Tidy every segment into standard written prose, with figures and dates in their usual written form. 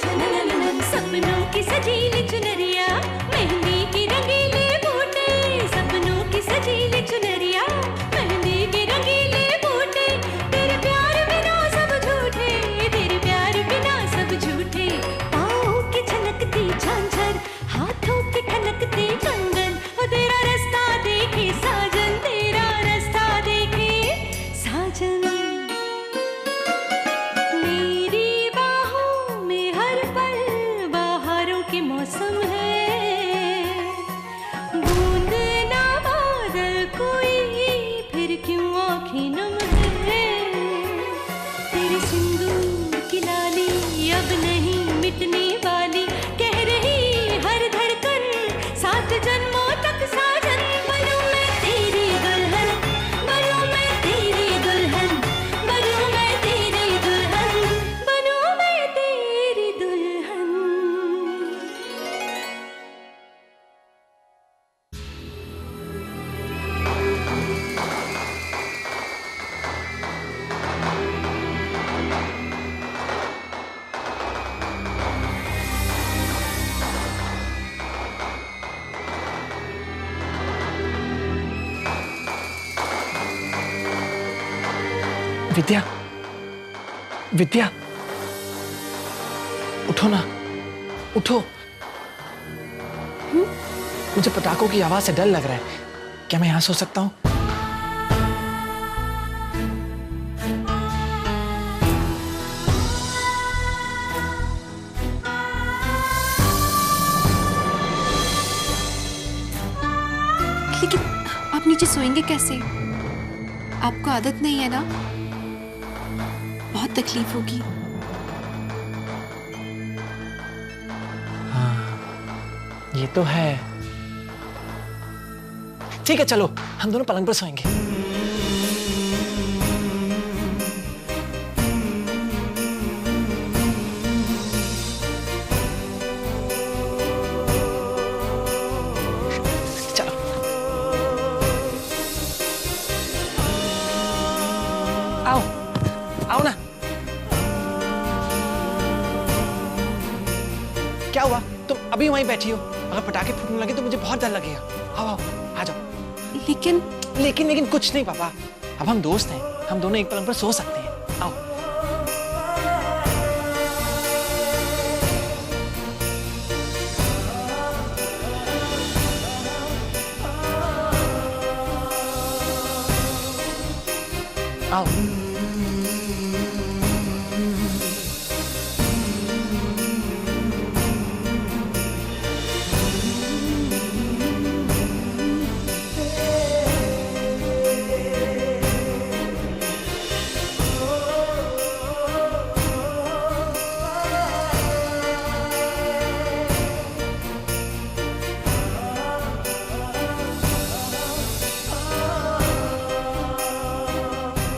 सपनों की सजीली चुनरिया, मेहंदी की रंगीले बूटे, सपनों की सजीली चुनरिया, मेहंदी की रंगीले बूटे, तेरे प्यार बिना सब झूठे, तेरे प्यार बिना सब झूठे, पाँव की छलकती झांझर, हाथों की ठनकती कंगन, वो तेरा रास्ता देखे साजन, तेरा रास्ता देखे साजन। मौसम है बूंद ना बादल कोई, फिर क्यों आँखें नम है, तेरे सिंदूर की लाली अब नहीं मिटने वाली, कह रही हर धड़कन 7 जन्मों तक साजन। बनूं मैं तेरी दुल्हन, बनूं मैं तेरी दुल्हन, बनूं मैं तेरी दुल्हन, बनूं मैं तेरी दुल्हन। विद्या, विद्या, उठो ना, उठो। मुझे पटाखों की आवाज से डर लग रहा है, क्या मैं यहां सो सकता हूं? लेकिन आप नीचे सोएंगे कैसे? आपको आदत नहीं है ना? बहुत तकलीफ होगी। हाँ, ये तो है। ठीक है, चलो हम दोनों पलंग पर सोएंगे। चलो। आओ, आओ ना। क्या हुआ? तुम अभी वहीं बैठी हो? अगर पटाखे फूटने लगे तो मुझे बहुत डर लगेगा। आओ आओ, आ जाओ। लेकिन कुछ नहीं पापा, अब हम दोस्त हैं, हम दोनों एक पलंग पर सो सकते हैं। आओ। आओ।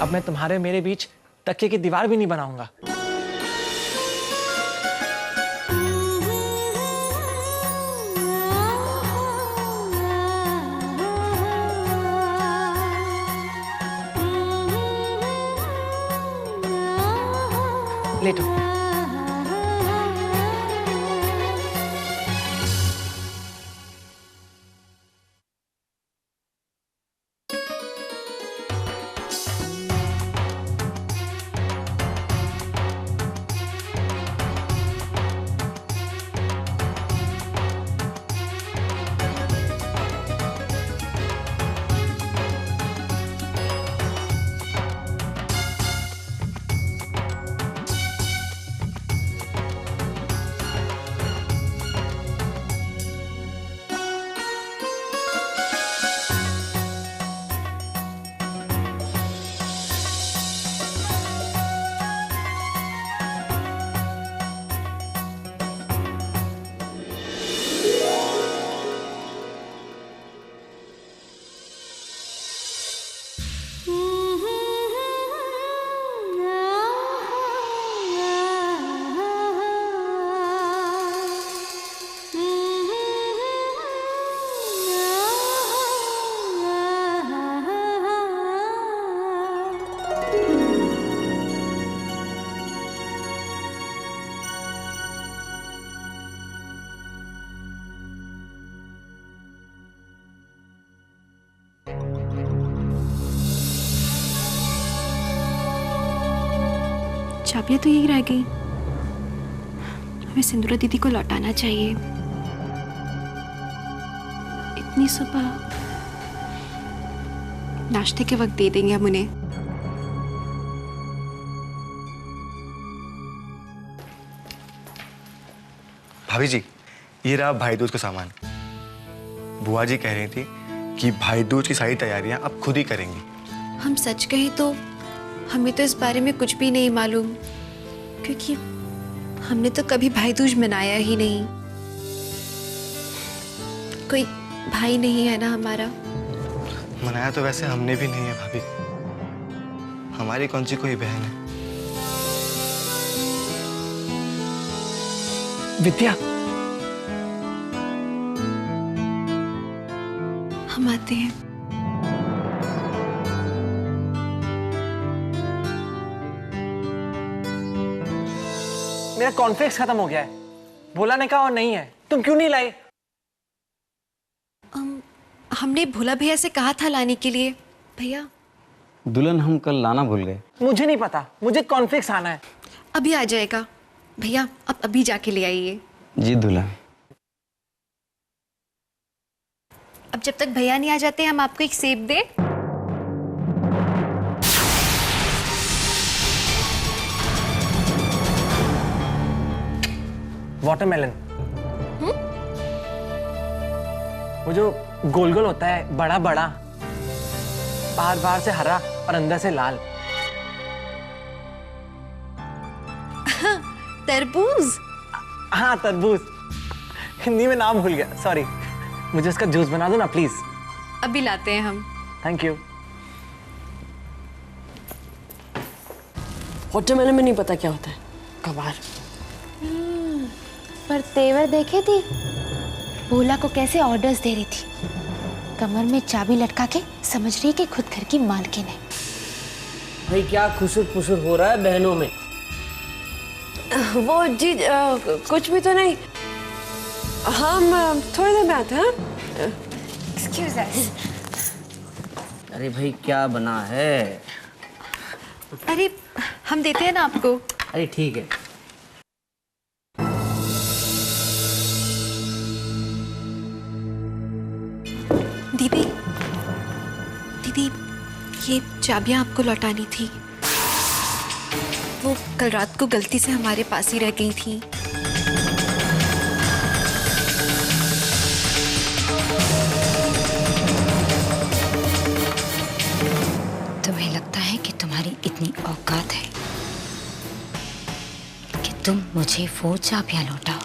अब मैं तुम्हारे मेरे बीच तकिए की दीवार भी नहीं बनाऊंगा। लेटो। चाबियां तो यही रह गई। हमें सिंदूरा दीदी को लौटाना चाहिए। इतनी सुबह नाश्ते के वक्त दे देंगे हम उन्हें। भाभी जी, ये रहा भाई दूज का सामान। बुआ जी कह रही थी कि भाई दूज की सारी तैयारियां अब खुद ही करेंगी। हम सच कहें तो हमें तो इस बारे में कुछ भी नहीं मालूम, क्योंकि हमने तो कभी भाई दूज मनाया ही नहीं। कोई भाई नहीं है ना हमारा। मनाया तो वैसे हमने भी नहीं है भाभी। हमारी कौन सी कोई बहन है। विद्या, हम आते हैं। मेरा कॉर्नफ्लेक्स खत्म हो गया है। बोला ने कहा और नहीं है, तुम क्यों नहीं लाई? हमने भोला भैया से कहा था लाने के लिए। भैया, दुल्हन हम कल लाना भूल गए। मुझे नहीं पता, मुझे कॉर्नफ्लेक्स आना है। अभी आ जाएगा भैया, आप अभी जाके ले आइए। जी दुल्हन। अब जब तक भैया नहीं आ जाते हम आपको एक सेब दे। वाटरमेलन। वो जो गोल गोल होता है, बड़ा बड़ा, बाहर बाहर से हरा और अंदर से लाल। तरबूज। हाँ, तरबूज। हिंदी में नाम भूल गया, सॉरी। मुझे इसका जूस बना दो ना प्लीज। अभी लाते हैं हम। Thank you. वाटरमेलन में नहीं पता क्या होता है। कबार। पर तेवर देखे थी, भोला को कैसे ऑर्डर्स दे रही थी। कमर में चाबी लटका के समझ रही कि खुद घर की मालकिन है। भाई क्या खुसुर पुसुर हो रहा है बहनों में। वो जी कुछ भी तो नहीं। हम थोड़ी देर में आते हैं। एक्सक्यूज अस। अरे भाई क्या बना है। अरे हम देते हैं ना आपको। अरे ठीक है। दीदी, दीदी, ये चाबियां आपको लौटानी थी। वो कल रात को गलती से हमारे पास ही रह गई थी। तुम्हें लगता है कि तुम्हारी इतनी औकात है कि तुम मुझे वो चाबियां लौटाओ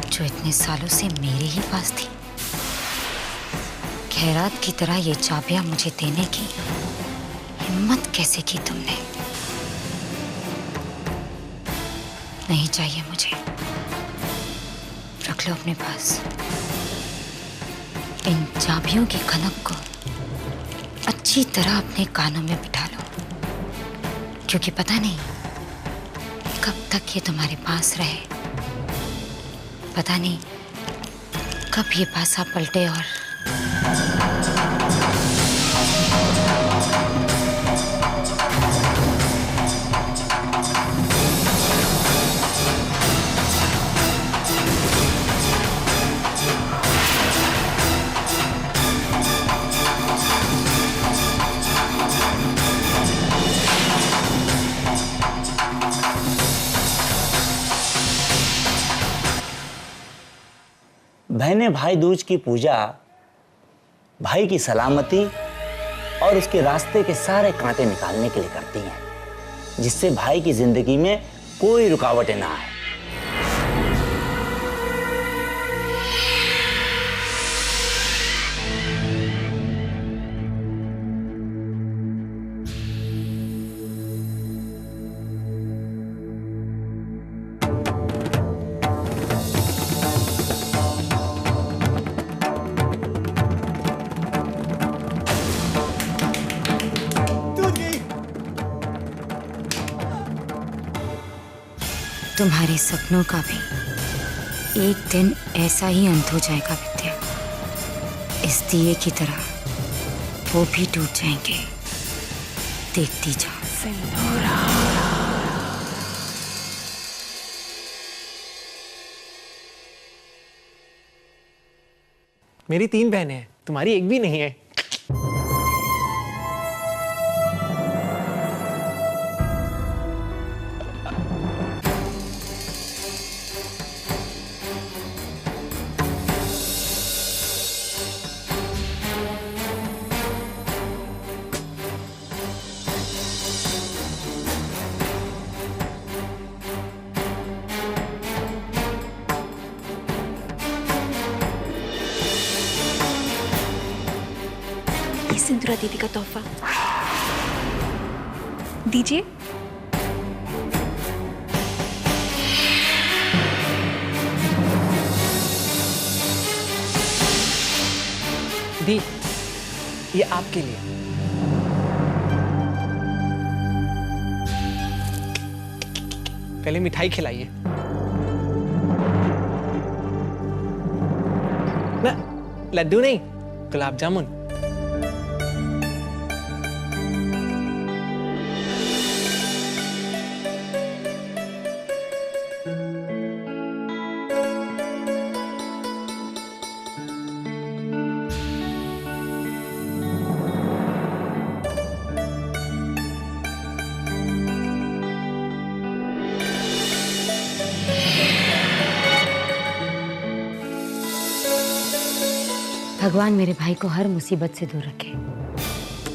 जो इतने सालों से मेरे ही पास थी। खैरात की तरह ये चाबियां मुझे देने की हिम्मत कैसे की तुमने? नहीं चाहिए मुझे, रख लो अपने पास। इन चाबियों की खनक को अच्छी तरह अपने कानों में बिठा लो, क्योंकि पता नहीं कब तक ये तुम्हारे पास रहे। पता नहीं कब ये पासा पलटे और बहनें भाई दूज की पूजा भाई की सलामती और उसके रास्ते के सारे कांटे निकालने के लिए करती हैं, जिससे भाई की जिंदगी में कोई रुकावटें ना आए। तुम्हारे सपनों का भी एक दिन ऐसा ही अंत हो जाएगा विद्या। इस दिए की तरह वो भी टूट जाएंगे। देखती जाओ। मेरी 3 बहनें हैं, तुम्हारी एक भी नहीं है। ये सिंदूरा दीदी का तोहफा दीजिए। दी, ये आपके लिए। पहले मिठाई खिलाइए। ना, लड्डू नहीं, गुलाब जामुन। भगवान मेरे भाई को हर मुसीबत से दूर रखे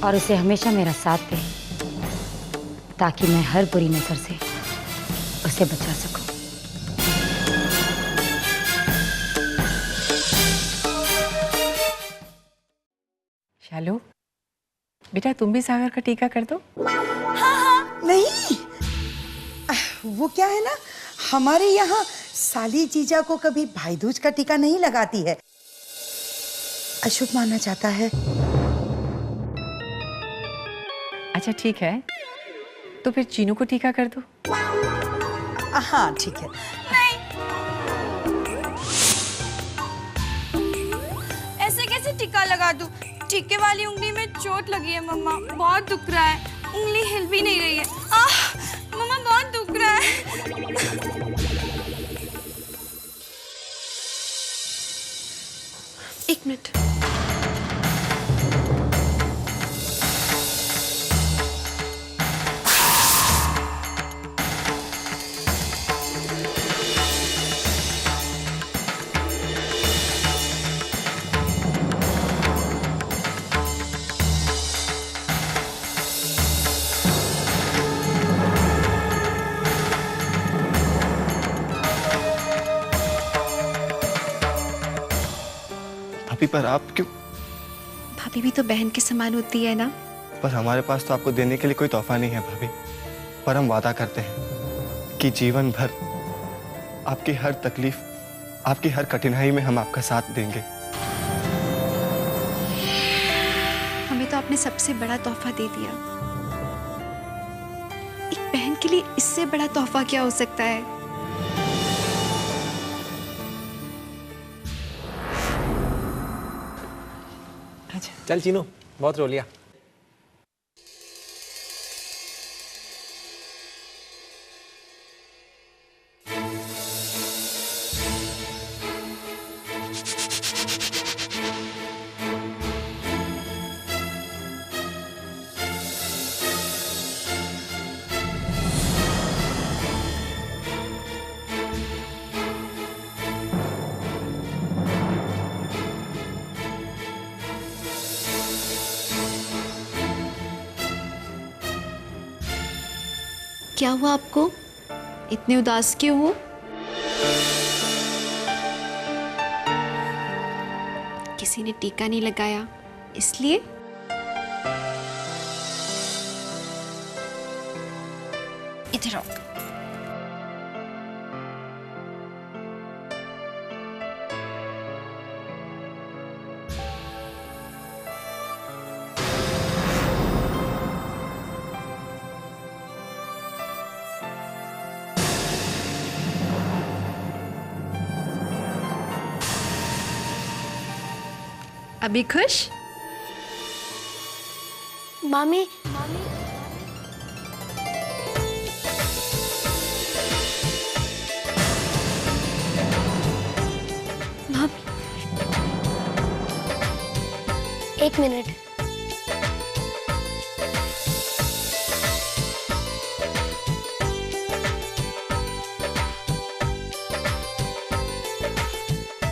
और उसे हमेशा मेरा साथ दे, ताकि मैं हर बुरी नजर से उसे बचा सकूं। शालू, बेटा तुम भी सागर का टीका कर दो। नहीं, वो क्या है ना, हमारे यहाँ साली जीजा को कभी भाई दूज का टीका नहीं लगाती है, अशुभ माना जाता है। अच्छा ठीक है, तो फिर चीनू को टीका कर दो। हाँ ठीक है। ऐसे कैसे टीका लगा दूं? टीके वाली उंगली में चोट लगी है मम्मा, बहुत दुख रहा है, उंगली हिल भी नहीं रही है। मम्मा बहुत दुख रहा है। एक मिनट। भाभी पर आप क्यों? भाभी भी तो बहन के समान होती है ना। पर हमारे पास तो आपको देने के लिए कोई तोहफा नहीं है भाभी, पर हम वादा करते हैं कि जीवन भर आपकी हर तकलीफ, आपकी हर कठिनाई में हम आपका साथ देंगे। हमें तो आपने सबसे बड़ा तोहफा दे दिया। एक बहन के लिए इससे बड़ा तोहफा क्या हो सकता है? चल चीनू, बहुत रो लिया। क्या हुआ आपको? इतने उदास क्यों हो? किसी ने टीका नहीं लगाया इसलिए? इधर आओ। अभी खुश? मामी, भाभी एक मिनट।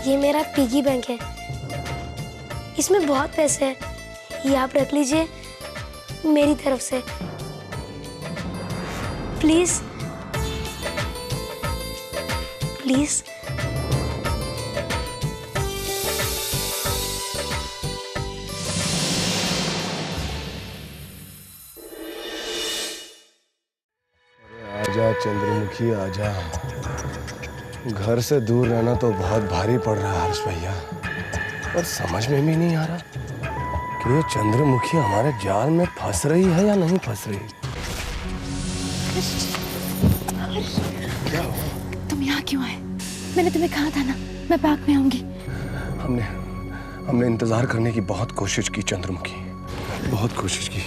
ये मेरा पिगी बैंक है, इसमें बहुत पैसे हैं, ये आप रख लीजिए मेरी तरफ से, प्लीज प्लीज। आजा चंद्रमुखी आजा। घर से दूर रहना तो बहुत भारी पड़ रहा है हर्ष भैया, और समझ में भी नहीं आ रहा कि ये चंद्रमुखी हमारे जाल में फंस रही है या नहीं फंस रही। क्या हुआ? तुम यहाँ क्यों आए? मैंने तुम्हें कहा था ना मैं बाग में आऊंगी। हमने इंतजार करने की बहुत कोशिश की चंद्रमुखी, बहुत कोशिश की,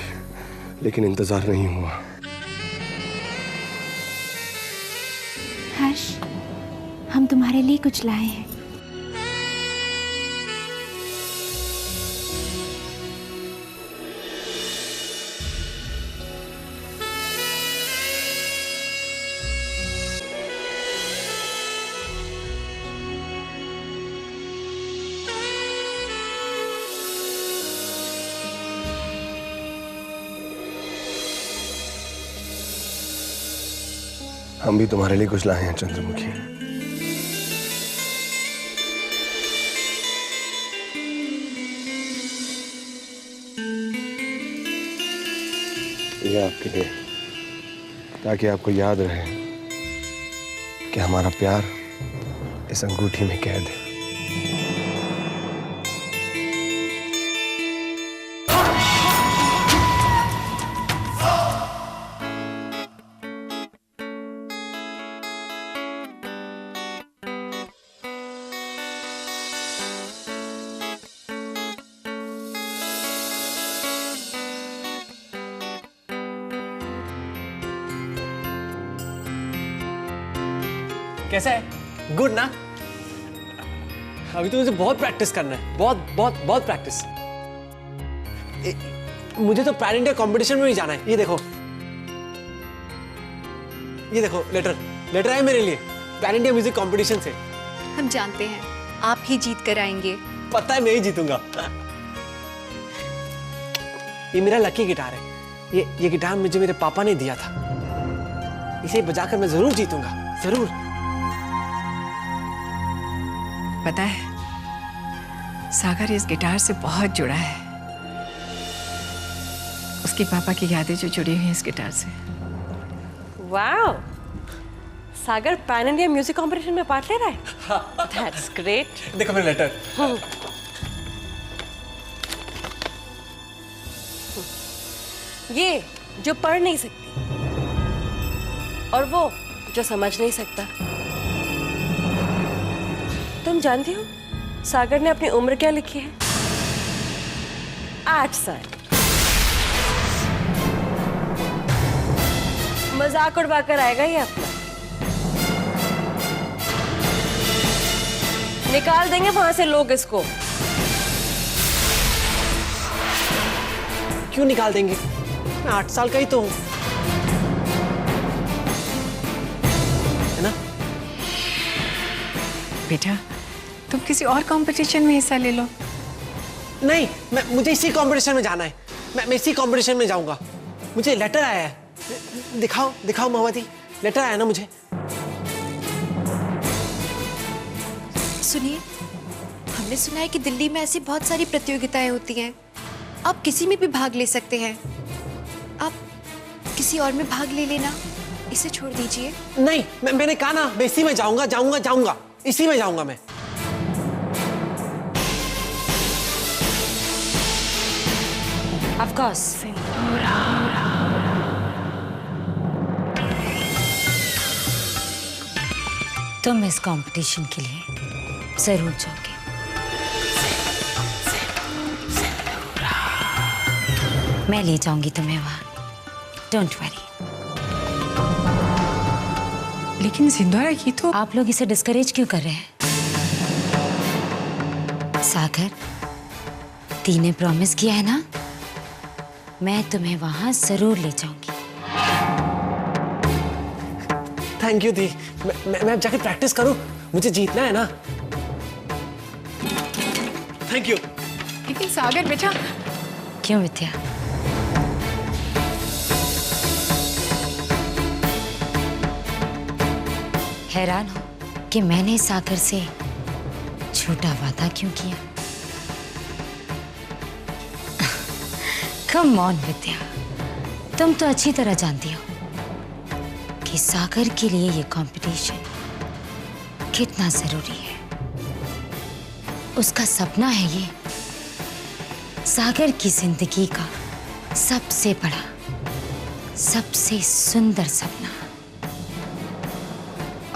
लेकिन इंतजार नहीं हुआ। हर्ष, हम तुम्हारे लिए कुछ लाए हैं। हम भी तुम्हारे लिए कुछ लाए हैं चंद्रमुखी। ये आपके लिए, ताकि आपको याद रहे कि हमारा प्यार इस अंगूठी में कैद है। कैसा है? गुड ना? अभी तो मुझे बहुत प्रैक्टिस करना है, बहुत बहुत बहुत प्रैक्टिस। मुझे तो पैन इंडिया कंपटीशन में भी जाना है। ये देखो लेटर आए मेरे लिए पैन इंडिया म्यूजिक कंपटीशन से। हम जानते हैं आप ही जीत कर आएंगे। पता है मैं ही जीतूंगा। ये मेरा लकी गिटार है। ये गिटार मुझे मेरे पापा ने दिया था। इसे बजाकर मैं जरूर जीतूंगा, जरूर। पता है सागर इस गिटार से बहुत जुड़ा है। उसके पापा की यादें जो जुड़ी हुई हैं इस गिटार से। वाओ, सागर पैन इंडिया म्यूजिक कंपटीशन में पार्ट ले रहा है। That's great. देखो मेरा लेटर। ये जो पढ़ नहीं सकती और वो जो समझ नहीं सकता। तुम जानती हो सागर ने अपनी उम्र क्या लिखी है? 8 साल। मजाक उड़वाकर आएगा ये अपना। निकाल देंगे वहां से लोग इसको। क्यों निकाल देंगे? मैं 8 साल का ही तो हूं, है ना? बेटा तुम किसी और कंपटीशन में हिस्सा ले लो। नहीं, मुझे इसी कंपटीशन में जाना है। मैं इसी कंपटीशन में जाऊंगा। मुझे लेटर आया है। दिखाओ मावाती, लेटर आया ना मुझे। सुनिए, हमने सुना है कि दिल्ली में ऐसी बहुत सारी प्रतियोगिताएं होती हैं। आप किसी में भी भाग ले सकते हैं। आप किसी और में भाग ले लेना, इसे छोड़ दीजिए। नहीं, मैंने कहा ना, मैं इसी में जाऊंगा। इसी में जाऊंगा मैं। Of course. तुम इस कंपटीशन के लिए जरूर जाओगे। मैं ले जाऊंगी तुम्हें वहां, डोंट वरी। लेकिन सिंधुरा, ये तो आप लोग इसे डिस्करेज क्यों कर रहे हैं? सागर, दी ने प्रॉमिस किया है ना, मैं तुम्हें वहां जरूर ले जाऊंगी। थैंक यू दी। मैं अब जाके प्रैक्टिस करूं, मुझे जीतना है ना। Thank you. लेकिन सागर बेटा। क्यों विद्या? हैरान हो कि मैंने सागर से झूठा वादा क्यों किया? कम ऑन विद्या, तुम तो अच्छी तरह जानती हो कि सागर के लिए ये कंपटीशन कितना जरूरी है। उसका सपना है ये, सागर की जिंदगी का सबसे बड़ा, सबसे सुंदर सपना।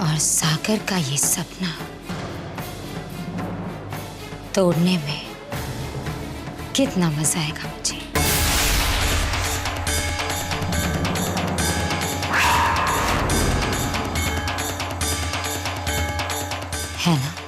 और सागर का ये सपना तोड़ने में कितना मजा आएगा मुझे। है ना?